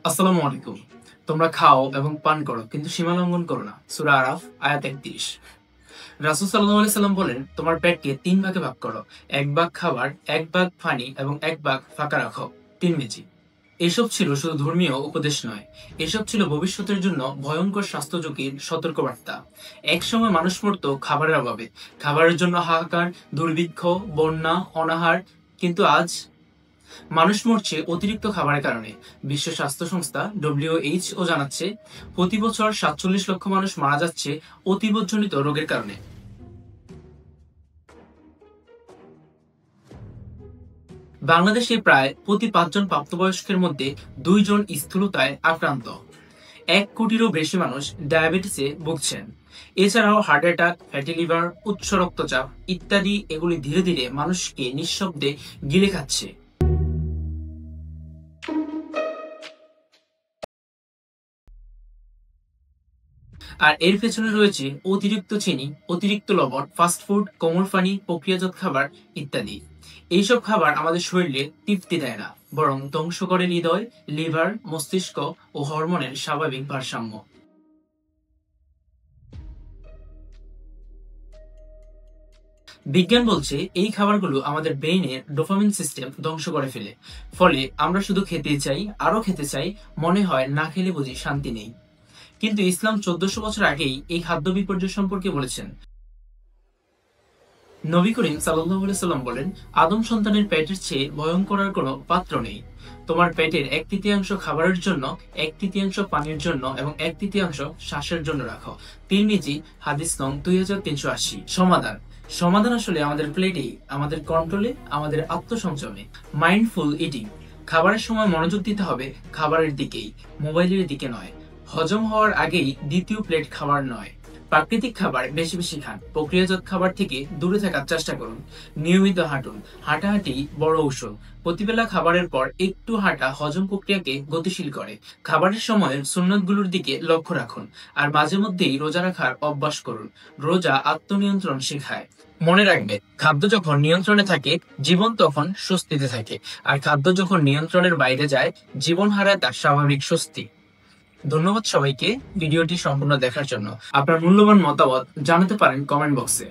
আসসালামু আলাইকুম। তোমরা খাও এবং পান করো কিন্তু সীমা লঙ্ঘন করো না। সূরা আরাফ আয়াত ৩১। রাসূল সাল্লাল্লাহু আলাইহি সাল্লাম বলেন, তোমার পেটকে ৩ ভাগে ভাগ করো। ১ ভাগ খাবার, ১ ভাগ পানি এবং ১ ভাগ ফাঁকা রাখো। ৩ মেজি। এসব ছিল শুধু ধর্মীয় উপদেশ নয়, এসব ছিল ভবিষ্যতের জন্য ভয়ঙ্কর স্বাস্থ্য ঝুঁকির সতর্কবার্তা। একসময় মানুষ মরত খাবারের অভাবে, খাবারের জন্য হাহাকার, দুর্ভিক্ষ, বন্যা, অনাহার। কিন্তু আজ মানুষ মরছে অতিরিক্ত খাবারের কারণে। বিশ্ব স্বাস্থ্য সংস্থা WHO জানাচ্ছে, প্রতি বছর ৪৭ লক্ষ মানুষ মারা যাচ্ছে অতিবোধজনিত রোগের কারণে। বাংলাদেশে প্রায় প্রতি ৫ জন প্রাপ্তবয়স্কের মধ্যে ২ জন স্থূলতায় আক্রান্ত। ১ কোটিরও বেশি মানুষ ডায়াবেটিসে ভুগছেন। এছাড়াও হার্ট অ্যাটাক, ফ্যাটি লিভার, উচ্চ রক্তচাপ ইত্যাদি এগুলি ধীরে ধীরে মানুষকে নিঃশব্দে গিলে খাচ্ছে। আর এর পেছনে রয়েছে অতিরিক্ত চিনি, অতিরিক্ত লবণ, ফাস্টফুড, কোমল পানি, প্রক্রিয়াজাত খাবার ইত্যাদি। এইসব খাবার আমাদের শরীরে তৃপ্তি দেয় না, বরং ধ্বংস করে হৃদয়, লিভার, মস্তিষ্ক ও হরমোনের স্বাভাবিক ভারসাম্য। বিজ্ঞান বলছে এই খাবারগুলো আমাদের ব্রেইনের ডোপামিন সিস্টেম ধ্বংস করে ফেলে। ফলে আমরা শুধু খেতে চাই, আরো খেতে চাই, মনে হয় না খেলে বুঝি শান্তি নেই। কিন্তু ইসলাম ১৪০০ বছর আগেই এই খাদ্য বিপর্যয় সম্পর্কে বলেছেন। নবী করিম সাল্লাল্লাহু আলাইহি সাল্লাম বলেন, আদম সন্তানের পেটের চেয়ে ভয়ঙ্কর আর কোনো পাত্র নেই। তোমার পেটের ১/৩ খাবারের জন্য, ১/৩ পানির জন্য এবং ১/৩ শ্বাসের জন্য রাখো। তিরমিজি হাদিস নং ২৩৮০। সমাধান সমাধান আসলে আমাদের প্লেটেই, আমাদের কন্ট্রোলে, আমাদের আত্মসংযমে। Mindful eating. খাবারের সময় মনোযোগ দিতে হবে খাবারের দিকেই, মোবাইলের দিকে নয়। হজম হওয়ার আগেই দ্বিতীয় প্লেট খাবার নয়। প্রাকৃতিক খাবার বেশি বেশি খান, প্রক্রিয়াজাত খাবার থেকে দূরে থাকার চেষ্টা করুন। নিয়মিত হাঁটুন, হাঁটাহাঁটি বড় ঔষধ। প্রতিবেলা খাবারের পর একটু হাঁটা হজম প্রক্রিয়াকে গতিশীল করে। খাবারের সময়ের সুন্নতগুলোর দিকে লক্ষ্য রাখুন। আর মাঝে মধ্যেই রোজা রাখার অভ্যাস করুন। রোজা আত্মনিয়ন্ত্রণ শেখায়। মনে রাখবে, খাদ্য যখন নিয়ন্ত্রণে থাকে, জীবন তখন স্বস্তিতে থাকে। আর খাদ্য যখন নিয়ন্ত্রণের বাইরে যায়, জীবন হারায় তার স্বাভাবিক স্বস্তি। ধন্যবাদ সবাইকে ভিডিওটি সম্পূর্ণ দেখার জন্য। আপনার মূল্যবান মতামত জানাতে পারেন কমেন্ট বক্সে।